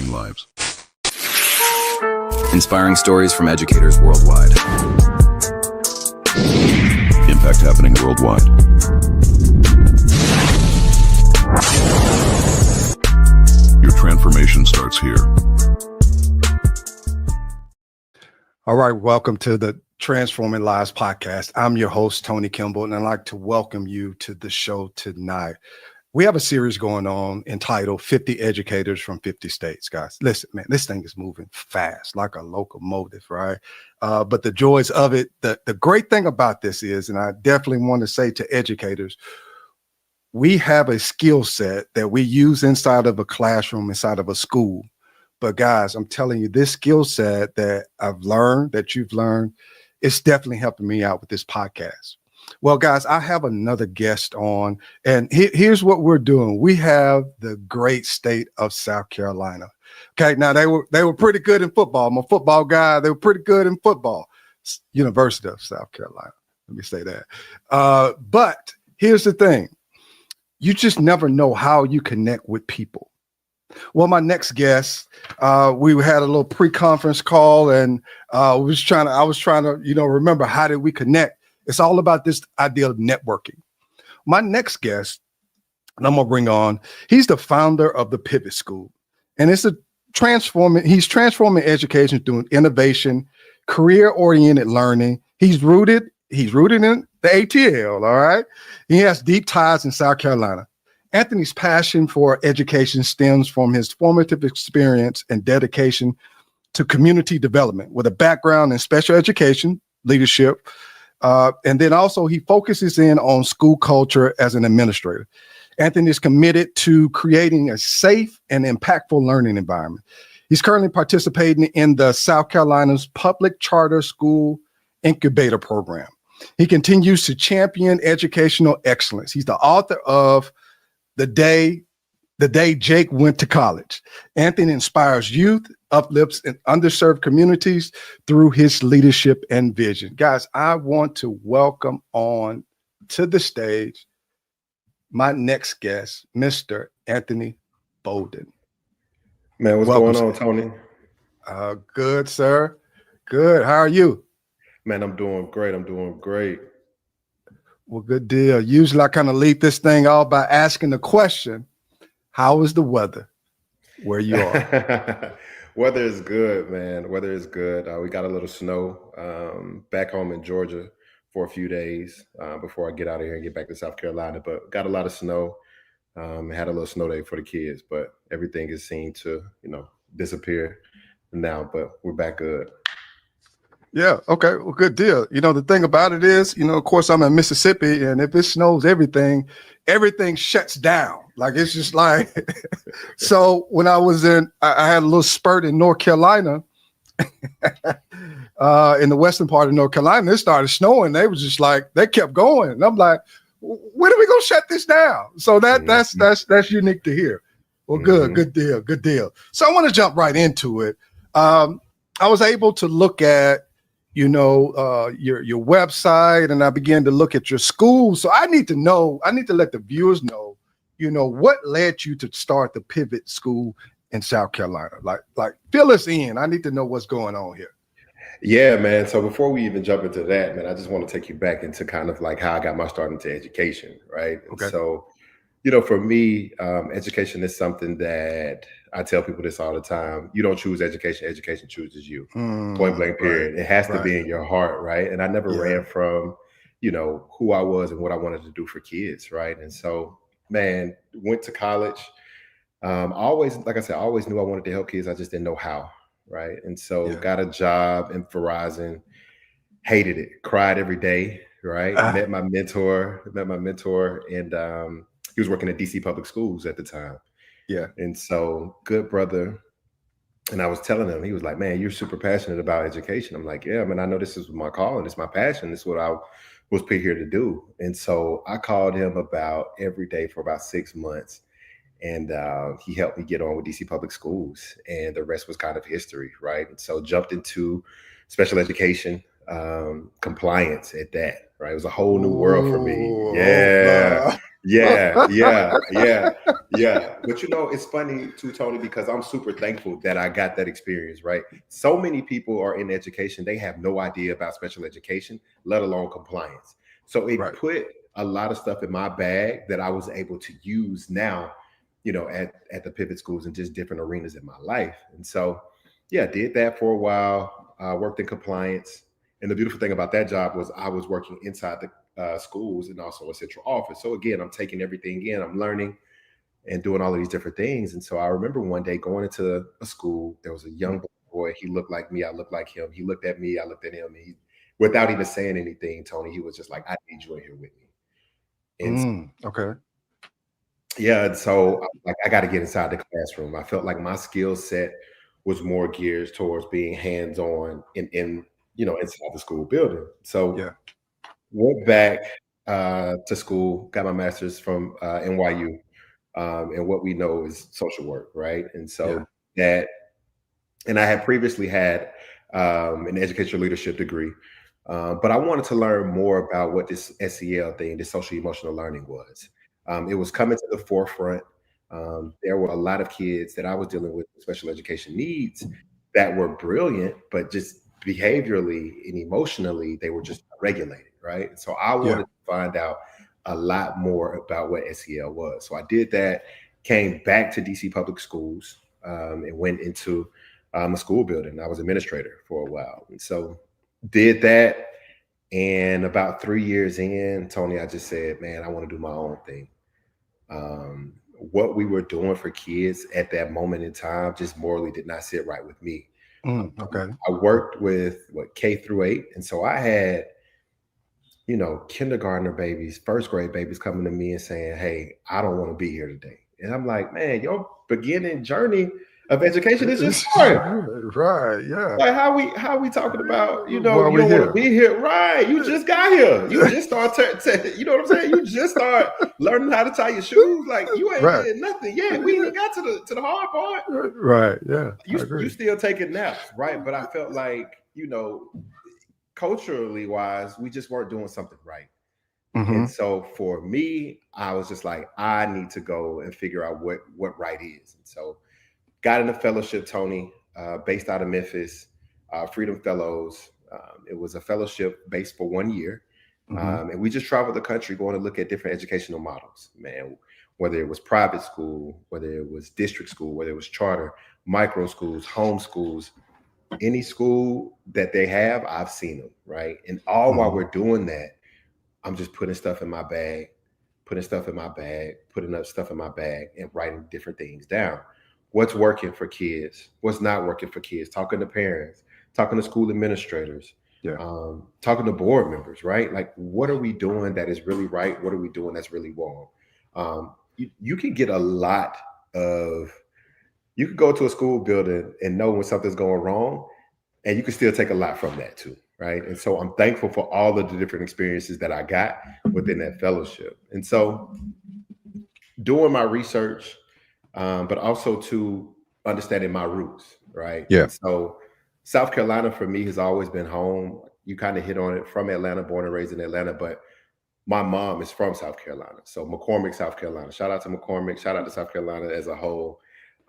transforming lives. Inspiring stories from educators worldwide. Impact happening worldwide. Your transformation starts here. All right, welcome to the Transforming Lives podcast. I'm your host, Tony Kimball, and I'd like to welcome you to the show tonight. We have a series going on entitled 50 Educators from 50 States, guys. Listen, man, this thing is moving fast like a locomotive, right? But the joys of it, the great thing about this is, and I definitely want to say to educators, we have a skill set that we use inside of a classroom, inside of a school. But guys, I'm telling you, this skill set that I've learned, that you've learned, it's definitely helping me out with this podcast. Well, guys, I have another guest on, and here's what we're doing. We have the great state of South Carolina. Okay, now they were pretty good in football. I'm a football guy. They were pretty good in football. University of South Carolina. Let me say that. But here's the thing. You just never know how you connect with people. Well, my next guest, we had a little pre-conference call, and I was trying to, remember, how did we connect? It's all about this idea of networking. My next guest, and I'm gonna bring on, he's the founder of the Pivot School, and he's transforming education through innovation, career-oriented learning. He's rooted in the ATL. All right, he has deep ties in South Carolina. Anthony's passion for education stems from his formative experience and dedication to community development with a background in special education, leadership, and then also he focuses in on school culture as an administrator. Anthony is committed to creating a safe and impactful learning environment. He's currently participating in the South Carolina's Public Charter School Incubator Program. He continues to champion educational excellence. He's the author of The Day Jake Went to College. Anthony inspires youth, uplifts and underserved communities through his leadership and vision. Guys, I want to welcome on to the stage my next guest, Mr. Anthony Bowden. Man, what's going on, Tony? Good, sir. Good. How are you? Man, I'm doing great. Well, good deal. Usually I kind of lead this thing off by asking the question, how is the weather where you are? Weather is good, man. Weather is good. We got a little snow back home in Georgia for a few days before I get out of here and get back to South Carolina. But got a lot of snow. Had a little snow day for the kids, but everything is seen to, disappear now. But we're back good. Yeah. Okay. Well, good deal. The thing about it is, of course, I'm in Mississippi, and if it snows, everything shuts down. Like, it's just like, so when I had a little spurt in North Carolina, in the western part of North Carolina, it started snowing. They was just like, they kept going. And I'm like, when are we going to shut this down? So that's unique to hear. Well, good deal. So I want to jump right into it. I was able to look at, your website, and I began to look at your school. So I need to let the viewers know, what led you to start the Pivot School in South Carolina? Like fill us in. I need to know what's going on here. Yeah, man. So before we even jump into that, man, I just want to take you back into kind of like how I got my start into education, right? Okay. And so, for me, education is something that I tell people this all the time. You don't choose education. Education chooses you. Point blank, period. Right, it has to be in your heart, right? And I never ran from, who I was and what I wanted to do for kids, right? And so, man, went to college. Always, like I said, I always knew I wanted to help kids. I just didn't know how, right? And so got a job in Verizon, hated it, cried every day, right? Met my mentor, and he was working at DC Public Schools at the time. Yeah. And so, good brother. And I was telling him, he was like, man, you're super passionate about education. I'm like, yeah, man, I know this is my calling. It's my passion. This is what I was put here to do. And so I called him about every day for about 6 months. And he helped me get on with DC Public Schools. And the rest was kind of history, right? And so jumped into special education compliance at that, right? It was a whole new world for me. Ooh, Yeah. But it's funny too, Tony, because I'm super thankful that I got that experience, right? So many people are in education, they have no idea about special education, let alone compliance. So it put a lot of stuff in my bag that I was able to use now, at the pivot schools and just different arenas in my life. And so, did that for a while, worked in compliance. And the beautiful thing about that job was I was working inside the schools and also a central office. So again, I'm taking everything in, I'm learning and doing all of these different things. And so I remember one day going into a school, there was a young black boy. He looked like me, I looked like him. He looked at me, I looked at him. And without even saying anything, Tony, he was just like, I need you in here with me. And and so I got to get inside the classroom. I felt like my skill set was more geared towards being hands-on in inside the school building. So went back to school, got my master's from NYU, and what we know is social work, right? And so and I had previously had an educational leadership degree, but I wanted to learn more about what this SEL thing, this social emotional learning was. It was coming to the forefront. There were a lot of kids that I was dealing with special education needs that were brilliant, but just behaviorally and emotionally, they were just regulated, right? So I wanted to find out a lot more about what SEL was. So I did that, came back to DC Public Schools, and went into a school building. I was administrator for a while. And so did that. And about 3 years in, Tony, I just said, man, I want to do my own thing. What we were doing for kids at that moment in time just morally did not sit right with me. I worked with K through 8. And so I had, kindergartner babies, first grade babies coming to me and saying, hey, I don't want to be here today. And I'm like, man, your beginning journey of education is just starting. Right. Yeah. Like how we talking about, you don't want to be here. Right. You just got here. You just start, you know what I'm saying? You just start learning how to tie your shoes. Like you ain't did nothing yet. We ain't got to the hard part. Right. Yeah. You still taking naps. Right. But I felt like, culturally wise, we just weren't doing something right. And so for me, I was just like, I need to go and figure out what right is. And so got in a fellowship, Tony, based out of Memphis, Freedom Fellows. It was a fellowship based for 1 year. And we just traveled the country going to look at different educational models, man, whether it was private school, whether it was district school, whether it was charter, micro schools, home schools, any school that they have, I've seen them, right? And all while we're doing that, I'm just putting stuff in my bag, putting up stuff in my bag and writing different things down. What's working for kids? What's not working for kids? Talking to parents, talking to school administrators, talking to board members, right? Like, what are we doing that is really right? What are we doing that's really wrong? You can get a lot of, you could go to a school building and know when something's going wrong, and you can still take a lot from that too, right? And so I'm thankful for all of the different experiences that I got within that fellowship. And so doing my research, but also to understanding my roots, right? Yeah. And so South Carolina for me has always been home. You kind of hit on it, from Atlanta, born and raised in Atlanta, but my mom is from South Carolina. So McCormick, South Carolina. Shout out to McCormick. Shout out to South Carolina as a whole.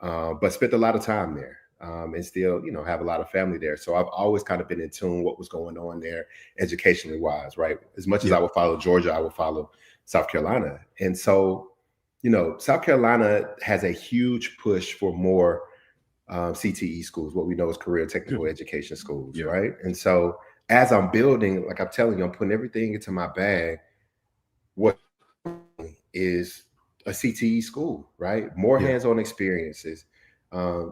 But spent a lot of time there, and still, have a lot of family there. So I've always kind of been in tune what was going on there educationally wise, right? As much as I would follow Georgia, I would follow South Carolina. And so, South Carolina has a huge push for more CTE schools, what we know as career technical education schools, right? And so as I'm building, like I'm telling you, I'm putting everything into my bag. What is a CTE school, right? More hands-on experiences.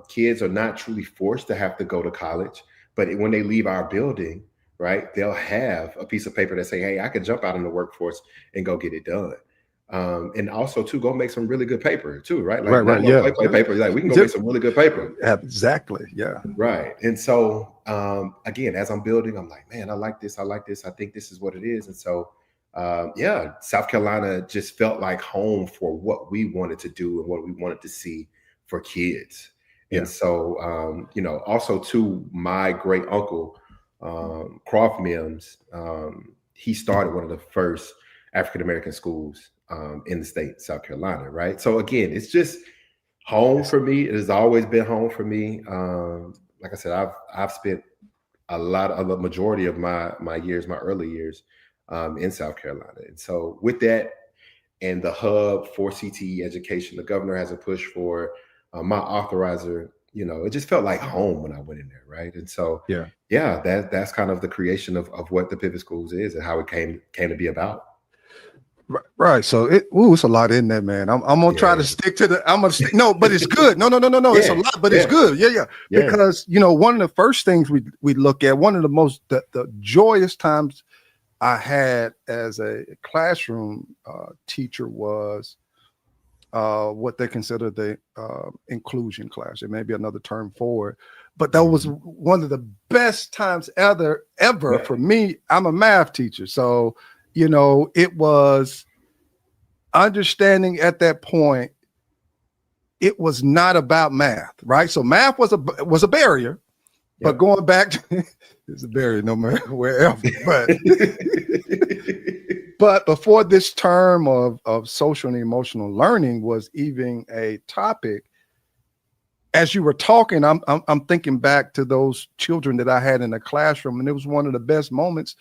Kids are not truly forced to have to go to college, but when they leave our building, right, they'll have a piece of paper that say, hey, I could jump out in the workforce and go get it done. And also to go make some really good paper too, right? Like play paper. Like we can go make some really good paper. Exactly. Yeah. Right. And so again, as I'm building, I'm like, man, I like this. I think this is what it is. And so South Carolina just felt like home for what we wanted to do and what we wanted to see for kids. And so also to my great uncle, Croft Mims, he started one of the first African-American schools in the state, South Carolina, right? So again, it's just home for me. It has always been home for me. Like I said, I've spent the majority of my early years in South Carolina. And so with that and the hub for CTE education, the governor has a push for my authorizer, it just felt like home when I went in there, right? And so that's kind of the creation of what the Pivot Schools is and how it came to be about. Right. So it's a lot in there, man. I'm gonna try to stick to no, but it's good. No. It's a lot, but it's good. Yeah. Because one of the first things we look at, one of the most the joyous times I had as a classroom teacher was what they consider the inclusion class. There may be another term for it, but that was one of the best times ever for me. I'm a math teacher, so it was understanding at that point, it was not about math, right? So math was a barrier, but going back to it's a barrier no matter wherever. But before this term of social and emotional learning was even a topic, as you were talking, I'm thinking back to those children that I had in the classroom, and it was one of the best moments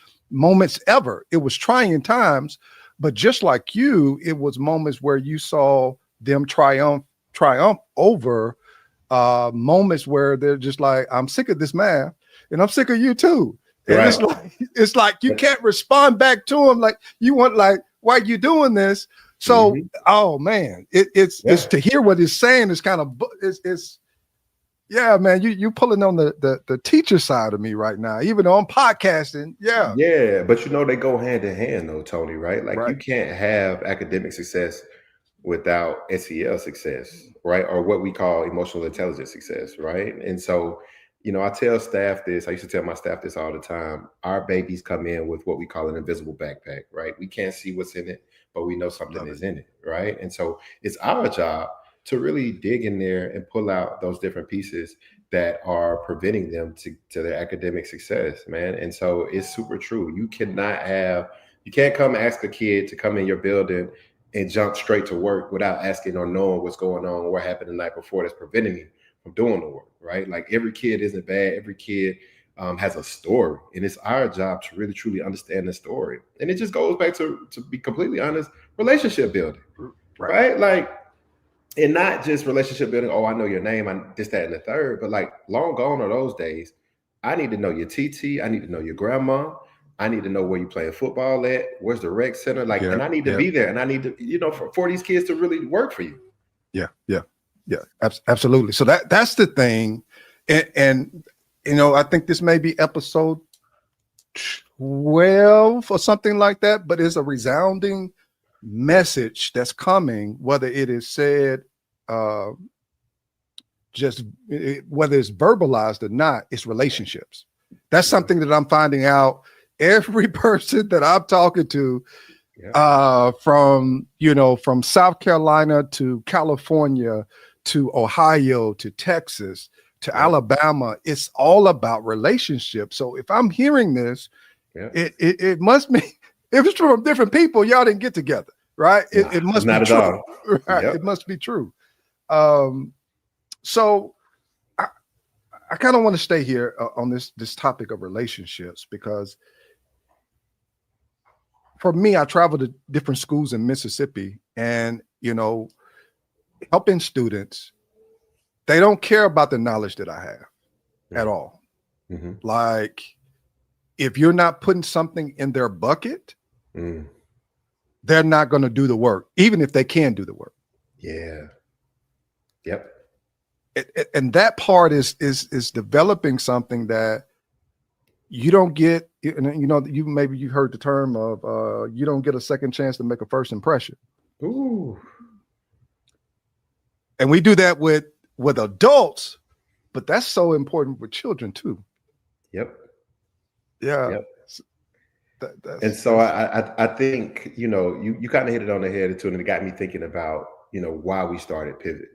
ever. It was trying times, but just like you, it was moments where you saw them triumph over moments where they're just like, I'm sick of this math, and I'm sick of you too. And it's like you can't respond back to them like you want, like, why are you doing this? So, oh man, it's to hear what he's saying is kind of it's yeah, man, you pulling on the teacher side of me right now, even though I'm podcasting. Yeah, but they go hand in hand though, Tony, right? Like you can't have academic success without SEL success, right? Or what we call emotional intelligence success, right? And so, I tell staff this, I used to tell my staff this all the time. Our babies come in with what we call an invisible backpack, right? We can't see what's in it, but we know something is in it, right? And so it's our job to really dig in there and pull out those different pieces that are preventing them to their academic success, man. And so it's super true. You can't come ask a kid to come in your building and jump straight to work without asking or knowing what's going on or what happened the night before that's preventing you from doing the work, right? Like every kid isn't bad. Every kid has a story, and it's our job to really truly understand the story. And it just goes back to be completely honest, relationship building, right? Like, and not just relationship building. Oh, I know your name, this, that, and the third. But like, long gone are those days. I need to know your TT. I need to know your grandma. I need to know where you playing football at. Where's the rec center? Like, and I need to be there. And I need to, for these kids to really work for you. Yeah, absolutely. So that's the thing. And I think this may be episode 12 or something like that, but it's a resounding message that's coming, whether it is said, whether it's verbalized or not, it's relationships. That's something that I'm finding out. Every person that I'm talking to, from South Carolina to California to Ohio to Texas to Alabama, it's all about relationships. So if I'm hearing this, it must be, if it's from different people, y'all didn't get together, right? It must be true. Right? It must be true. So I kind of want to stay here on this topic of relationships, because for me, I traveled to different schools in Mississippi, and helping students, they don't care about the knowledge that I have at all. Like, if you're not putting something in their bucket, they're not going to do the work, even if they can do the work. And that part is developing something that you don't get. You've heard the term of you don't get a second chance to make a first impression. Ooh. And we do that with adults, but that's so important with children too. Yeah. And so I think, you kind of hit it on the head too, and it got me thinking about, why we started Pivot,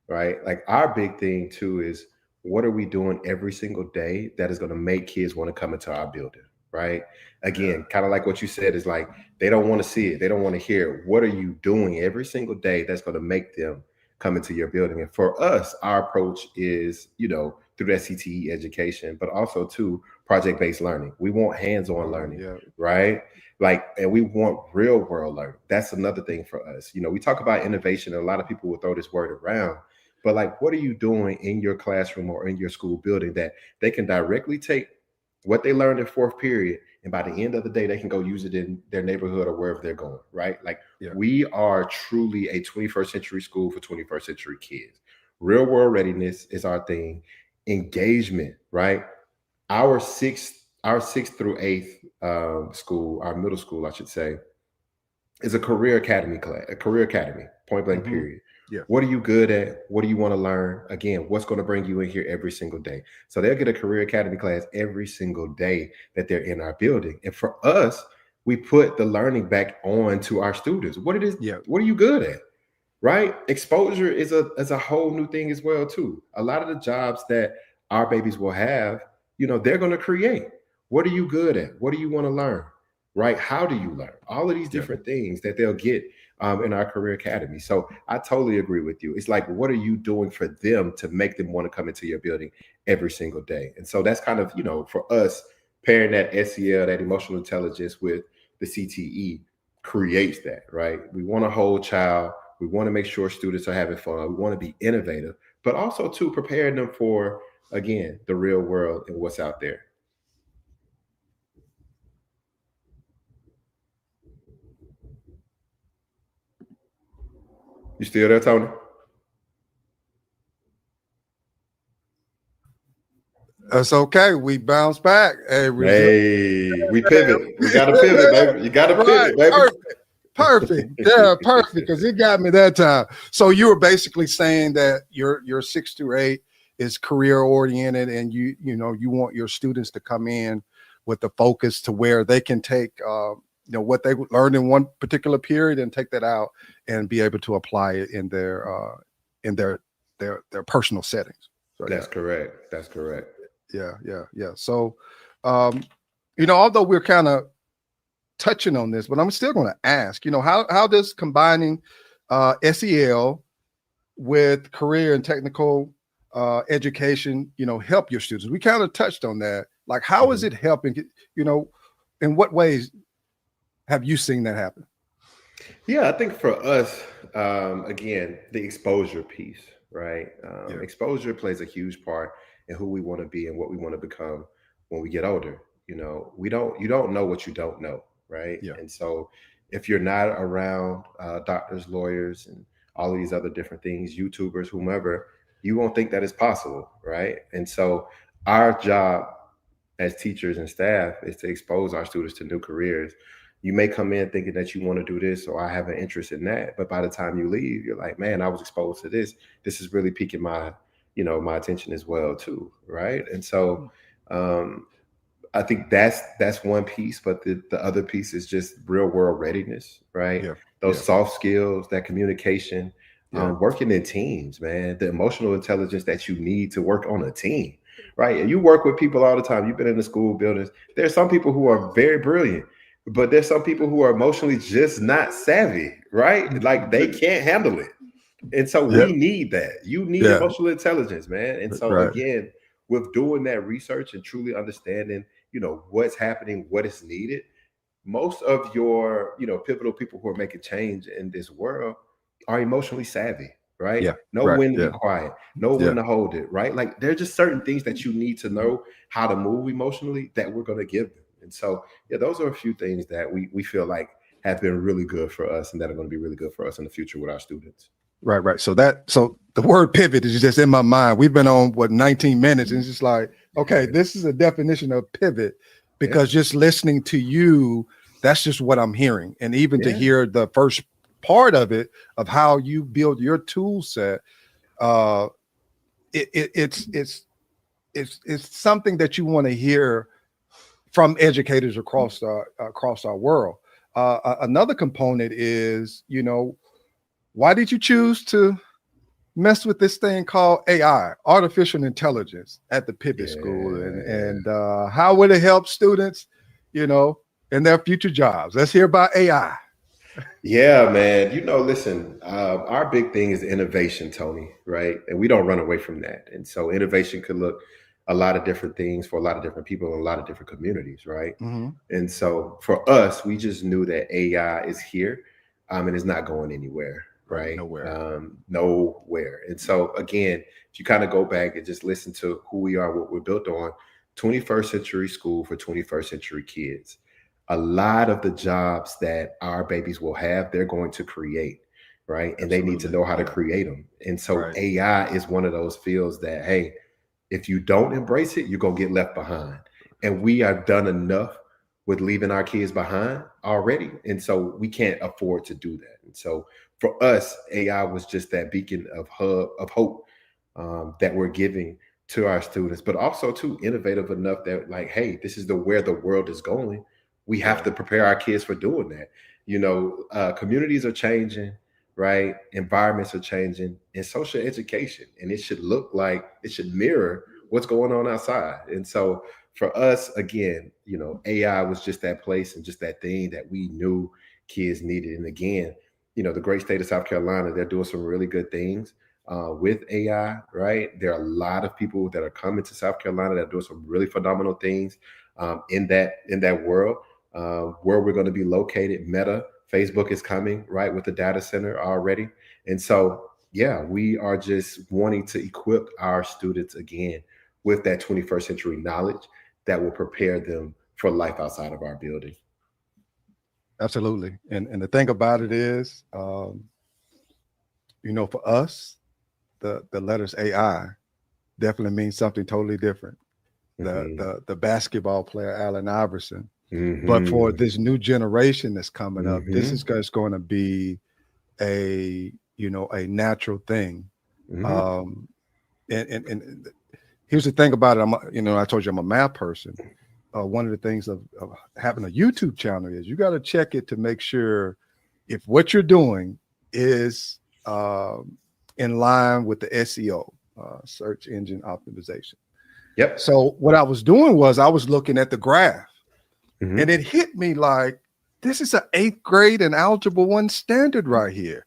right? Like, our big thing too is what are we doing every single day that is going to make kids want to come into our building, right? Again, kind of like what you said, is like, they don't want to see it. They don't want to hear it. What are you doing every single day that's going to make them come into your building? And for us, our approach is, through that CTE education, but also to project-based learning. We want hands-on learning, right? And we want real world learning. That's another thing for us. We talk about innovation, and a lot of people will throw this word around, but what are you doing in your classroom or in your school building that they can directly take what they learned in fourth period, and by the end of the day, they can go use it in their neighborhood or wherever they're going, right? We are truly a 21st century school for 21st century kids. Real world readiness is our thing. Engagement, right? Our sixth through eighth school, our middle school, I should say, is a career academy class, a career academy, point blank, period. Yeah. What are you good at? What do you want to learn? Again, what's going to bring you in here every single day? So they'll get a career academy class every single day that they're in our building. And for us, we put the learning back on to our students. What are you good at? Right? Exposure is a whole new thing as well, too. A lot of the jobs that our babies will have, they're going to create. What are you good at? What do you want to learn? Right? How do you learn? All of these different things that they'll get in our career academy. So I totally agree with you. It's what are you doing for them to make them want to come into your building every single day? And so that's kind of, for us, pairing that SEL, that emotional intelligence, with the CTE creates that, right? We want to hold child. We want to make sure students are having fun. We want to be innovative, but also to prepare them for, again, the real world and what's out there. You still there, Tony? That's okay. We bounce back. Hey, we pivot. We got to pivot, baby. You got to pivot, baby. Perfect. Yeah, perfect. Because it got me that time. So you were basically saying that your 6 through 8 is career oriented, and you want your students to come in with the focus to where they can take what they learned in one particular period and take that out and be able to apply it in their personal settings. So, That's correct. That's correct. Yeah. So, although we're kind of touching on this, but I'm still going to ask, how does combining SEL with career and technical education, help your students? We kind of touched on that. How is it helping? In what ways have you seen that happen? Yeah, I think for us, again, the exposure piece, right? Exposure plays a huge part in who we want to be and what we want to become when we get older. You don't know what you don't know, right? Yeah. And so if you're not around doctors, lawyers, and all of these other different things, YouTubers, whomever, you won't think that it's possible, right? And so our job as teachers and staff is to expose our students to new careers. You may come in thinking that you want to do this, or I have an interest in that, but by the time you leave, you're like, man, I was exposed to this. This is really piquing my attention as well, too, right? And so I think that's one piece, but the other piece is just real world readiness, right? Yeah. Those soft skills, that communication, working in teams, man, the emotional intelligence that you need to work on a team, right? And you work with people all the time. You've been in the school buildings. There's some people who are very brilliant, but there's some people who are emotionally just not savvy, right? They can't handle it. And so we need that. You need emotional intelligence, man. And so again, with doing that research and truly understanding, what's happening, what is needed, most of your, pivotal people who are making change in this world are emotionally savvy, right? Know when to be quiet, know when to hold it, right? There are just certain things that you need to know how to move emotionally that we're going to give them. And so, those are a few things that we feel like have been really good for us and that are going to be really good for us in the future with our students. Right. So the word pivot is just in my mind. We've been on 19 minutes, and it's just like, okay, this is a definition of pivot, because just listening to you, that's just what I'm hearing. And even to hear the first part of it, of how you build your tool set, it's something that you want to hear from educators across our world. Another component is, why did you choose to, messed with this thing called AI, artificial intelligence, at the Pivot School, and how would it help students, in their future jobs? Let's hear about AI. Yeah, man. Listen, our big thing is innovation, Tony, right? And we don't run away from that. And so innovation could look a lot of different things for a lot of different people in a lot of different communities, right? Mm-hmm. And so for us, we just knew that AI is here, and it's not going anywhere, right? Nowhere. And so again, if you kind of go back and just listen to who we are, what we're built on, 21st century school for 21st century kids. A lot of the jobs that our babies will have, they're going to create, right? And they need to know how to create them. And so AI is one of those fields that, hey, if you don't embrace it, you're going to get left behind. And we have done enough with leaving our kids behind already. And so we can't afford to do that. And so for us, AI was just that beacon of hope that we're giving to our students, but also too innovative enough that like, hey, this is where the world is going. We have to prepare our kids for doing that. Communities are changing, right? Environments are changing, and social education, and it should mirror what's going on outside. And so for us, again, AI was just that place and just that thing that we knew kids needed. And again, the great state of South Carolina, they're doing some really good things with AI, right? There are a lot of people that are coming to South Carolina that are doing some really phenomenal things in that world. Where we're going to be located, Meta, Facebook is coming, right, with the data center already. And so, yeah, we are just wanting to equip our students again with that 21st century knowledge that will prepare them for life outside of our building. Absolutely. And the thing about it is, for us, the letters AI definitely means something totally different. The basketball player, Allen Iverson. Mm-hmm. But for this new generation that's coming up, this is going to be a natural thing. Mm-hmm. And here's the thing about it. I told you I'm a math person. One of the things of having a YouTube channel is you got to check it to make sure if what you're doing is in line with the SEO, search engine optimization. Yep. So what I was doing was I was looking at the graph. Mm-hmm. And it hit me like, this is an 8th grade and Algebra 1 standard right here.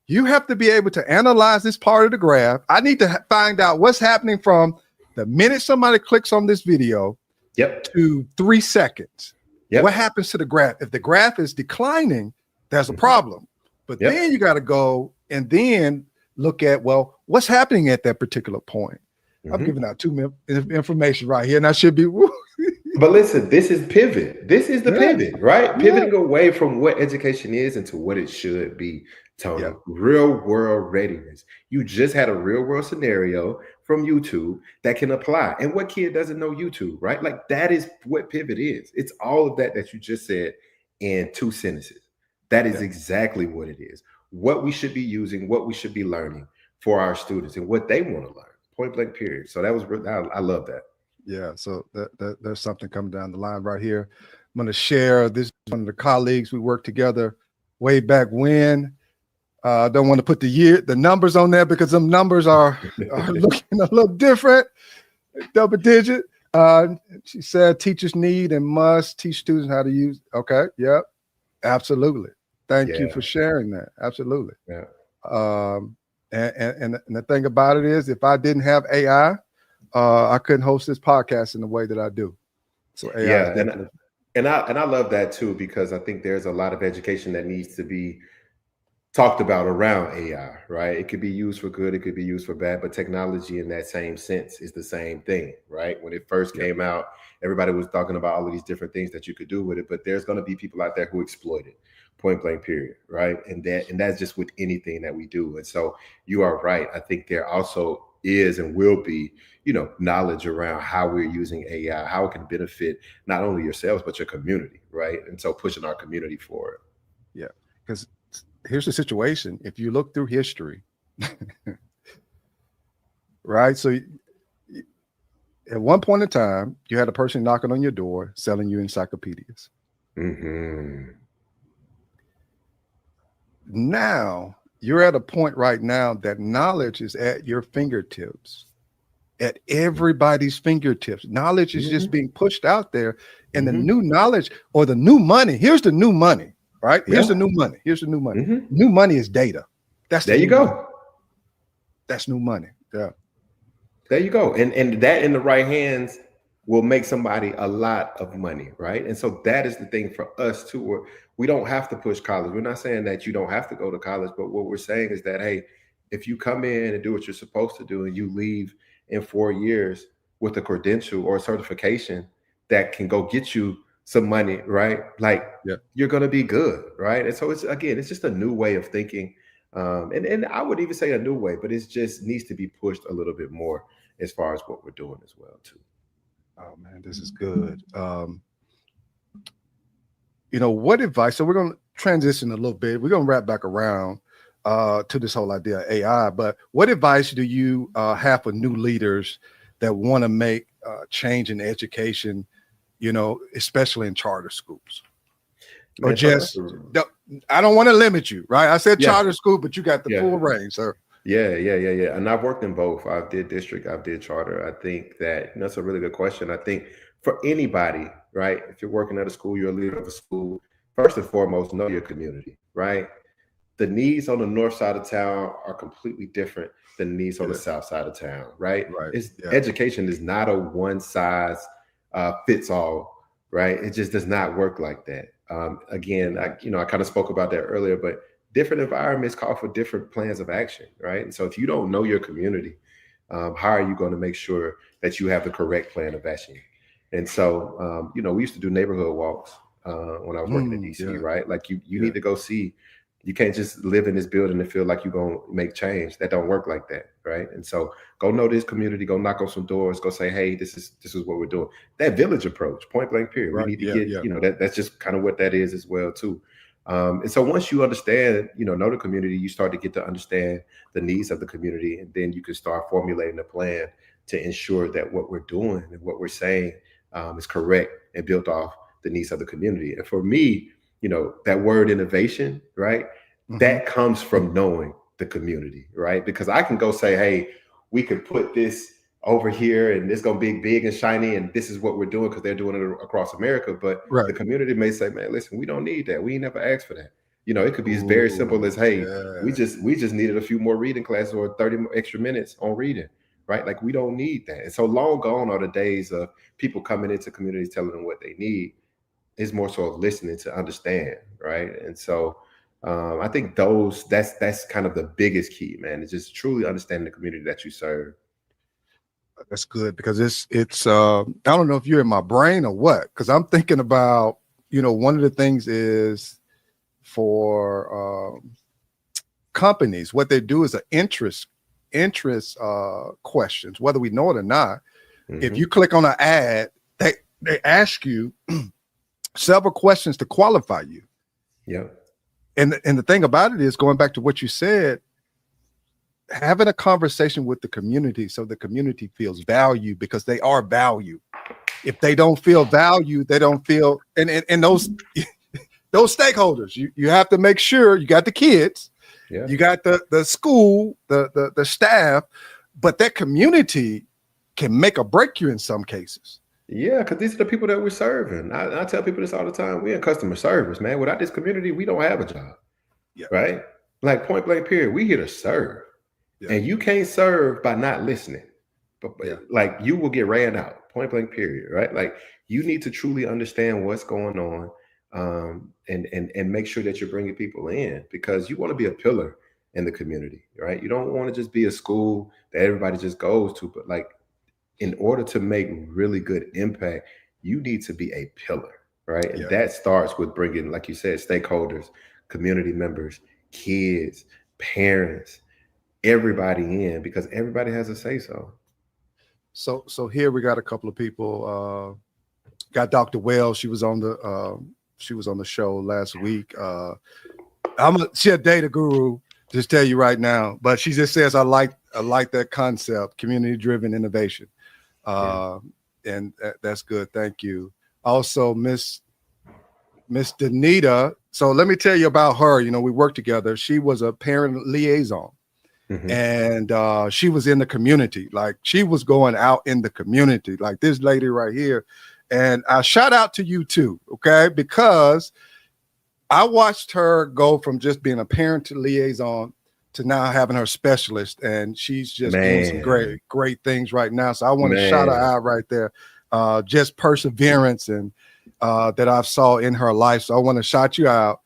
You have to be able to analyze this part of the graph. I need to find out what's happening from the minute somebody clicks on this video to 3 seconds. What happens to the graph? If the graph is declining, there's a problem. But then you got to go and then look at, well, what's happening at that particular point? I'm giving out too much information right here, and I should be. But listen, this is pivot. This is the pivot, right? Pivoting away from what education is into what it should be, Tony. Real world readiness. You just had a real world scenario from YouTube that can apply. And what kid doesn't know YouTube, right? Like that is what pivot is. It's all of that you just said in 2 sentences. That is exactly what it is. What we should be using, what we should be learning for our students and what they want to learn. Point blank period. So that was, I love that. Yeah. So there's something coming down the line right here. I'm going to share this. One of the colleagues we worked together way back when. I don't want to put the numbers on there because some numbers are looking a little different. Double digit. She said teachers need and must teach students how to use. Okay. Yep. Absolutely. Thank you for sharing that. Absolutely. Yeah. And the thing about it is, if I didn't have AI, I couldn't host this podcast in the way that I do. So AI, and I love that too, because I think there's a lot of education that needs to be talked about around AI, right? It could be used for good, it could be used for bad, but technology in that same sense is the same thing, right? When it first came out, everybody was talking about all of these different things that you could do with it, but there's going to be people out there who exploit it. Point blank period, right? And that's just with anything that we do. And so you are right. I think there also is and will be, knowledge around how we're using AI, how it can benefit not only yourselves, but your community, right? And so pushing our community forward. Yeah, because here's the situation. If you look through history, right? So at one point in time, you had a person knocking on your door selling you encyclopedias. Mm-hmm. Now you're at a point right now that knowledge is at your fingertips, at everybody's fingertips. Knowledge is just being pushed out there, and the new knowledge or the new money. Here's the new money, right? Here's the new money. Here's the new money. New money is data. That's there you go. Money. That's new money. Yeah. There you go. And that in the right hands will make somebody a lot of money, right? And so that is the thing for us too, where we don't have to push college. We're not saying that you don't have to go to college, but what we're saying is that, hey, if you come in and do what you're supposed to do and you leave in 4 years with a credential or a certification that can go get you some money, right? Like you're going to be good, right? And so it's just a new way of thinking. And I would even say a new way, but it just needs to be pushed a little bit more as far as what we're doing as well too. Oh man, this is good. What advice? So we're going to transition a little bit. We're going to wrap back around to this whole idea of AI. But what advice do you have for new leaders that want to make change in education? Especially in charter schools, or just I don't want to limit you, right? I said charter school, but you got the full range, sir. Yeah. And I've worked in both. I did district, I did charter. I think that that's a really good question. I think for anybody, right? If you're working at a school, you're a leader of a school, first and foremost, know your community, right? The needs on the north side of town are completely different than the needs on the south side of town, right? Education is not a one size fits all, right? It just does not work like that. Again, I kind of spoke about that earlier, but different environments call for different plans of action, right? And so if you don't know your community, how are you going to make sure that you have the correct plan of action? And so, we used to do neighborhood walks when I was working in DC, right? Like you need to go see. You can't just live in this building and feel like you're going to make change. That don't work like that, right? And so go know this community, go knock on some doors, go say, hey, this is what we're doing. That village approach, point blank period. Right. We need to get, that's just kind of what that is as well too. And so once you understand, know the community, you start to get to understand the needs of the community, and then you can start formulating a plan to ensure that what we're doing and what we're saying is correct and built off the needs of the community. And for me, that word innovation, right? That comes from knowing the community, right? Because I can go say, hey, we could put this over here and it's going to be big and shiny and this is what we're doing because they're doing it across America. But the community may say, man, listen, we don't need that. We ain't never asked for that. It could be as very simple as, hey, we just needed a few more reading classes or 30 extra minutes on reading, right? Like we don't need that. And so long gone are the days of people coming into communities telling them what they need. It's more so of listening to understand, right? And so I think that's kind of the biggest key, man. It's just truly understanding the community that you serve. That's good because it's I don't know if you're in my brain or what, because I'm thinking about, one of the things is for companies, what they do is an interest questions, whether we know it or not. If you click on an ad, they ask you several questions to qualify you. Yeah. And the thing about it is, going back to what you said, having a conversation with the community so the community feels valued, because they are valued. If they don't feel valued, they don't feel, and those stakeholders, you have to make sure you got the kids, you got the school, the staff, but that community can make or break you in some cases. Yeah, because these are the people that we're serving. I tell people this all the time. We're in customer service, man. Without this community, we don't have a job, right? Like point blank period. We here to serve, and you can't serve by not listening. But like you will get ran out, point blank period, right? Like you need to truly understand what's going on, and make sure that you're bringing people in, because you want to be a pillar in the community, right? You don't want to just be a school that everybody just goes to, but like, in order to make really good impact, you need to be a pillar, right? And that starts with bringing, like you said, stakeholders, community members, kids, parents, everybody in, because everybody has a say so. So here we got a couple of people. Got Dr. Wells. She was on the show last week. She a data guru, just tell you right now, but she just says I like that concept, community-driven innovation. And that's good. Thank you. Also, Miss Miss Danita. So let me tell you about her. You know, we worked together. She was a parent liaison. And she was in the community, like she was going out in the community, like this lady right here. And I shout out to you too, okay? Because I watched her go from just being a parent liaison to now having her specialist, and she's just doing some great things right now. So I want to shout her out right there. Just perseverance and that I've saw in her life. So I want to shout you out.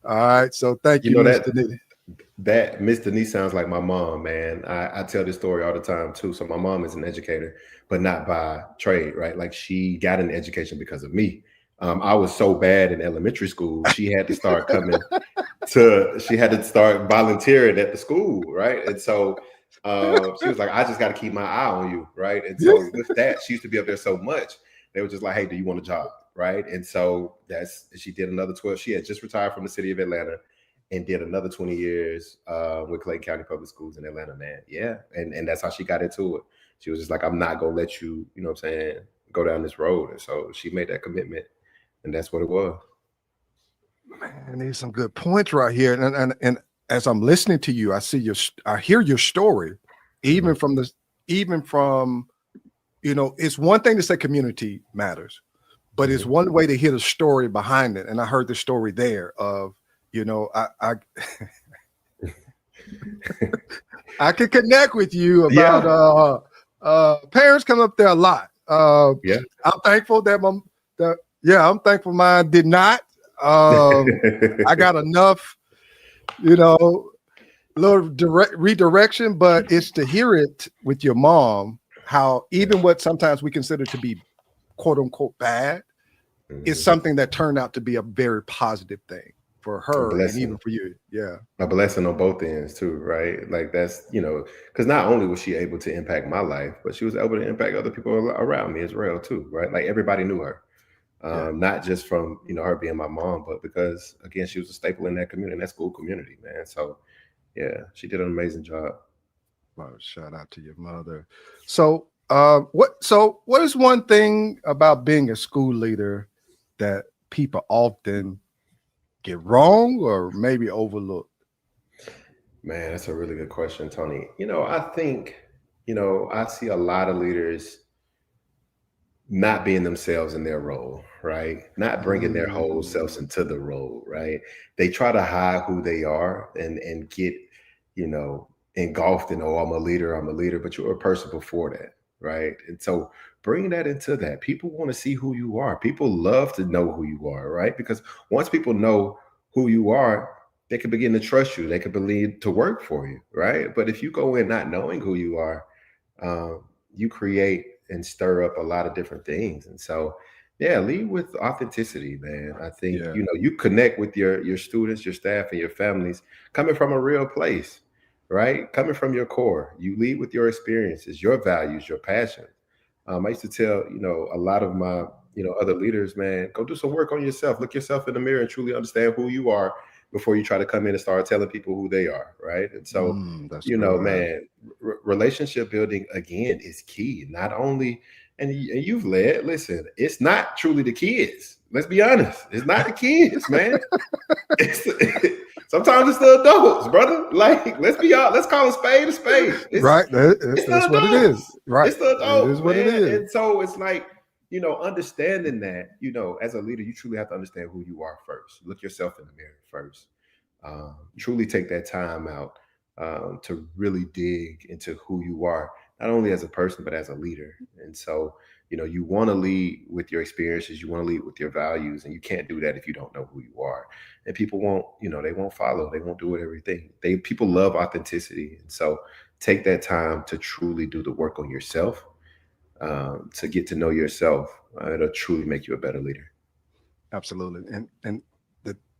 All right. So thank you, Mr. Danita. That Miss Denise sounds like my mom, man. I tell this story all the time too. So my mom is an educator, but not by trade, right? Like she got an education because of me. I was so bad in elementary school. She had to start volunteering at the school, right? And so she was like, I just got to keep my eye on you, right? And so with that, she used to be up there so much. They were just like, hey, do you want a job, right? And so she did another 12. She had just retired from the city of Atlanta and did another 20 years with Clayton County Public Schools in Atlanta, man. Yeah. And that's how she got into it. She was just like, I'm not going to let you, you know what I'm saying, go down this road. And so she made that commitment, and that's what it was. Man, there's some good points right here. And as I'm listening to you, I hear your story, even from, you know, it's one thing to say community matters, but it's one way to hear the story behind it. And I heard the story there of, you know, I I can connect with you about parents come up there a lot. I'm thankful that I'm thankful mine did not. I got enough, you know, little redirection, but it's to hear it with your mom, how even what sometimes we consider to be quote unquote bad is something that turned out to be a very positive thing for her and even for you. Yeah. A blessing on both ends too, right? Like that's, you know, because not only was she able to impact my life, but she was able to impact other people around me as well too, right? Like everybody knew her. Not just from, you know, her being my mom, but because again, she was a staple in that community, in that school community, man. So yeah, she did an amazing job. Well, shout out to your mother. So what is one thing about being a school leader that people often get wrong or maybe overlook? Man, that's a really good question, Tony. You know, I think, you know, I see a lot of leaders not being themselves in their role, right? Not bringing their whole selves into the role, right? They try to hide who they are and get, you know, engulfed in, oh, I'm a leader, but you're a person before that, right? And so bring that into that. People want to see who you are. People love to know who you are, right? Because once people know who you are, they can begin to trust you. They can believe to work for you, right? But if you go in not knowing who you are, you create and stir up a lot of different things. And so, yeah, lead with authenticity, man. I think, you know, you connect with your students, your staff, and your families coming from a real place, right? Coming from your core. You lead with your experiences, your values, your passion. I used to tell, you know, a lot of my, you know, other leaders, man, go do some work on yourself. Look yourself in the mirror and truly understand who you are before you try to come in and start telling people who they are, right? And so, you know, man, relationship building, again, is key. Not only, and you've led, listen, it's not truly the kids. Let's be honest. It's not the kids, man. Sometimes it's the adults, brother. Like, let's call a spade a spade. Right. That's what it is. Right. It's the adults, it is what it is. And so it's like, you know, understanding that, you know, as a leader, you truly have to understand who you are first. Look yourself in the mirror first. Truly take that time out to really dig into who you are, not only as a person, but as a leader. And so, you know, you want to lead with your experiences, you want to lead with your values, and you can't do that if you don't know who you are. And people won't, you know, they won't follow, they won't do everything. People love authenticity. And so take that time to truly do the work on yourself, to get to know yourself. It'll truly make you a better leader. Absolutely. And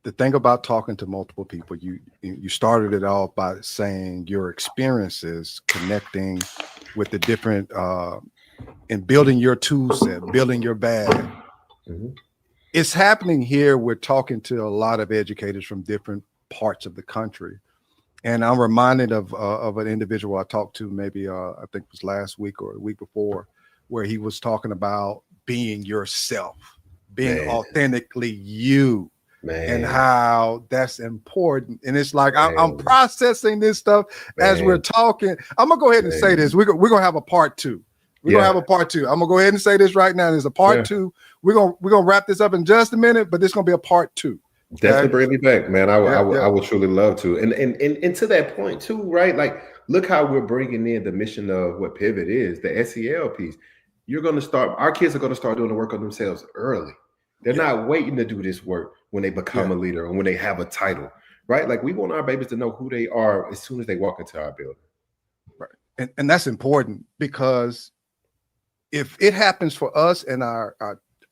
the thing about talking to multiple people, you started it off by saying your experiences connecting with the different and building your tool set, building your bag. It's happening here. We're talking to a lot of educators from different parts of the country. And I'm reminded of an individual I talked to maybe I think it was last week or the week before, where he was talking about being yourself. being Man. authentically you. Man. And how that's important. And it's like, I'm Man. processing this stuff as we're talking. I'm going to go ahead and say this. We're going to have a part 2. We're going to have a part 2. I'm going to go ahead and say this right now. There's a part 2. We're going to wrap this up in just a minute, but this is going to be a part 2. Okay? Definitely bring me back, man. I would truly love to. And to that point too, right? Like, look how we're bringing in the mission of what Pivot is, the SEL piece. Our kids are going to start doing the work on themselves early. They're not waiting to do this work when they become a leader or when they have a title, right? Like, we want our babies to know who they are as soon as they walk into our building. Right. And that's important, because if it happens for us in our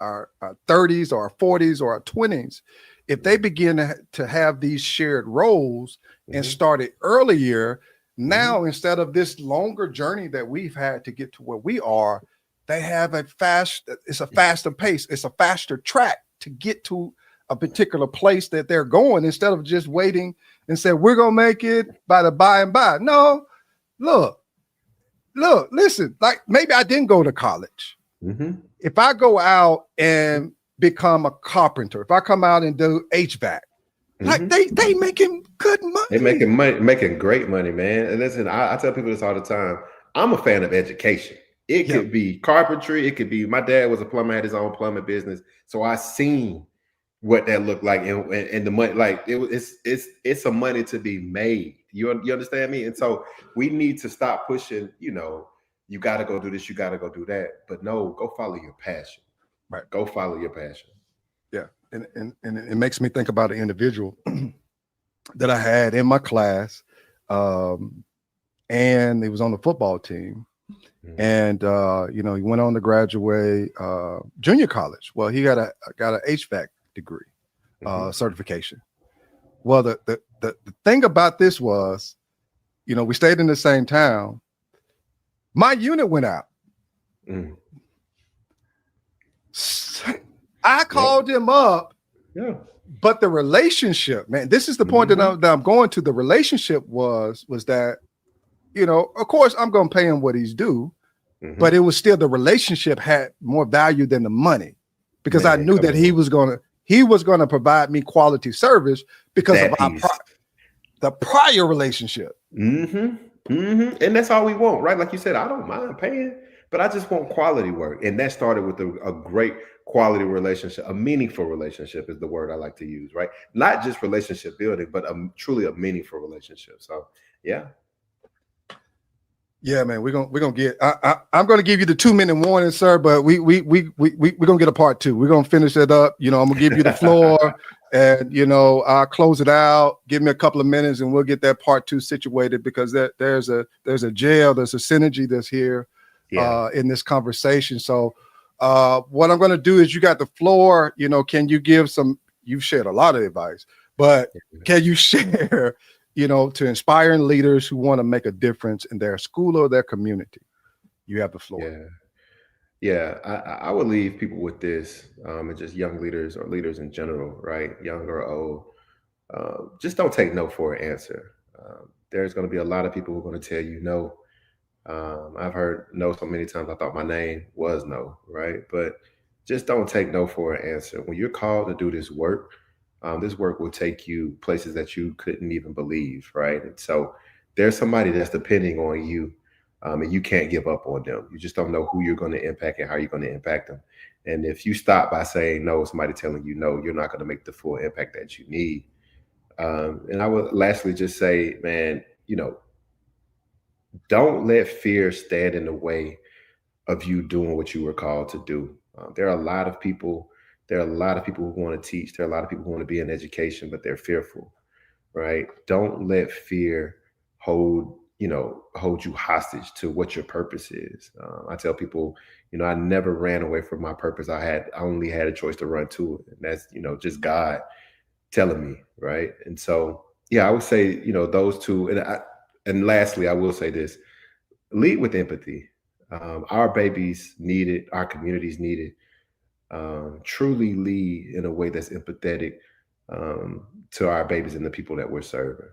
30s or our 40s or our 20s, if they begin to have these shared roles and start it earlier, now instead of this longer journey that we've had to get to where we are, they have it's a faster pace. It's a faster track to get to a particular place that they're going, instead of just waiting and say, we're going to make it by the by and by. No, look, listen, like, maybe I didn't go to college. If I go out and become a carpenter, if I come out and do HVAC, like, they making good money. They're making great money, man. And listen, I tell people this all the time. I'm a fan of education. It could be carpentry. It could be, my dad was a plumber, had his own plumbing business. So I seen what that looked like, and the money, like, it's a money to be made. You understand me? And so we need to stop pushing, you got to go do this, you got to go do that. But no, go follow your passion. Right. Go follow your passion. Yeah. And it makes me think about an individual that I had in my class, and he was on the football team. And he went on to graduate junior college. Well, he got a HVAC degree, certification. Well, the thing about this was, we stayed in the same town. My unit went out. I called him up. Yeah. But the relationship, man, this is the point that I'm going to. The relationship was that, of course, I'm going to pay him what he's due, but it was still, the relationship had more value than the money, because I knew that he was going to provide me quality service because of the prior relationship. And that's all we want, right? Like you said, I don't mind paying, but I just want quality work. And that started with a great quality relationship. A meaningful relationship is the word I like to use, right? Not just relationship building, but truly a meaningful relationship. So, yeah. Yeah, man, we're gonna get. I'm gonna give you the 2-minute warning, sir. But we're gonna get a part 2. We're gonna finish it up. I'm gonna give you the floor, and I'll close it out. Give me a couple of minutes, and we'll get that part 2 situated, because there's a synergy that's here in this conversation. So, what I'm gonna do is, you got the floor. Can you give some? You've shared a lot of advice, but can you share? To inspiring leaders who want to make a difference in their school or their community. You have the floor. Yeah. I would leave people with this, and just young leaders or leaders in general, right? Young or old. Just don't take no for an answer. There's going to be a lot of people who are going to tell you no. I've heard no so many times I thought my name was no, right? But just don't take no for an answer. When you're called to do this work will take you places that you couldn't even believe, right? And so there's somebody that's depending on you, and you can't give up on them. You just don't know who you're going to impact and how you're going to impact them. And if you stop by saying no, somebody telling you no, you're not going to make the full impact that you need. And I would lastly just say, man, don't let fear stand in the way of you doing what you were called to do. There are a lot of people who want to teach. There are a lot of people who want to be in education, but they're fearful, right? Don't let fear hold you hostage to what your purpose is. I tell people, I never ran away from my purpose. I only had a choice to run to it. And that's, just God telling me, right? And so, yeah, I would say, those two. And lastly, I will say this: lead with empathy. Our babies need it. Our communities need it. Truly lead in a way that's empathetic to our babies and the people that we're serving.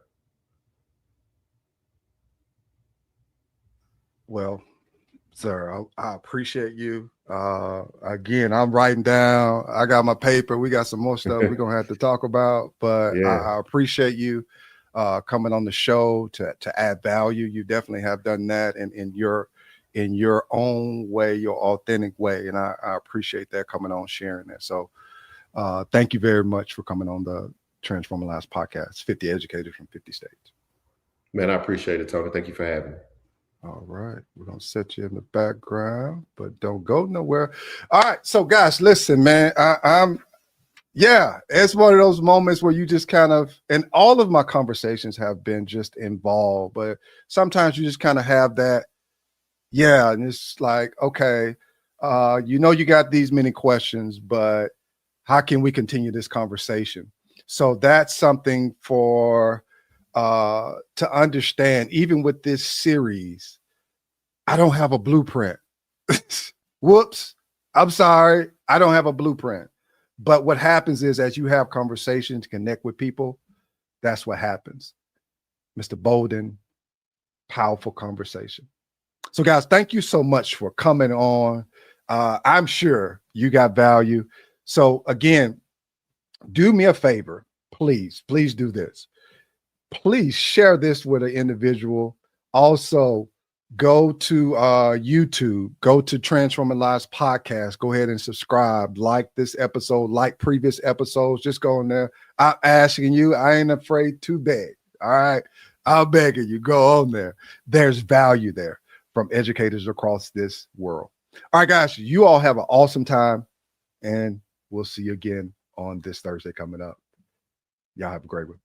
Well, Sir, I appreciate you. Again, I'm writing down. I got my paper. We got some more stuff we're gonna have to talk about, but I appreciate you coming on the show to add value. You definitely have done that in your own way, your authentic way, and I appreciate that coming on, sharing that. So, thank you very much for coming on the Transforming Lives podcast. 50 educators from 50 states. Man, I appreciate it, Tony. Thank you for having me. All right. We're going to set you in the background, but don't go nowhere. All right. So, guys, listen, man, it's one of those moments where you just kind of, and all of my conversations have been just involved, but sometimes you just kind of have that, and it's like, okay, you got these many questions, but how can we continue this conversation? So that's something for to understand. Even with this series, I don't have a blueprint. Whoops. I'm sorry. I don't have a blueprint. But what happens is, as you have conversations, connect with people, that's what happens. Mr. Bowden, powerful conversation. So, guys, thank you so much for coming on. I'm sure you got value. So, again, do me a favor. Please do this. Please share this with an individual. Also, go to YouTube, go to Transforming Lives podcast. Go ahead and subscribe, like this episode, like previous episodes. Just go in there. I'm asking you. I ain't afraid to beg. All right. I'm begging you. Go on there. There's value there from educators across this world. All right, guys. You all have an awesome time, and we'll see you again on this Thursday coming up. Y'all have a great one.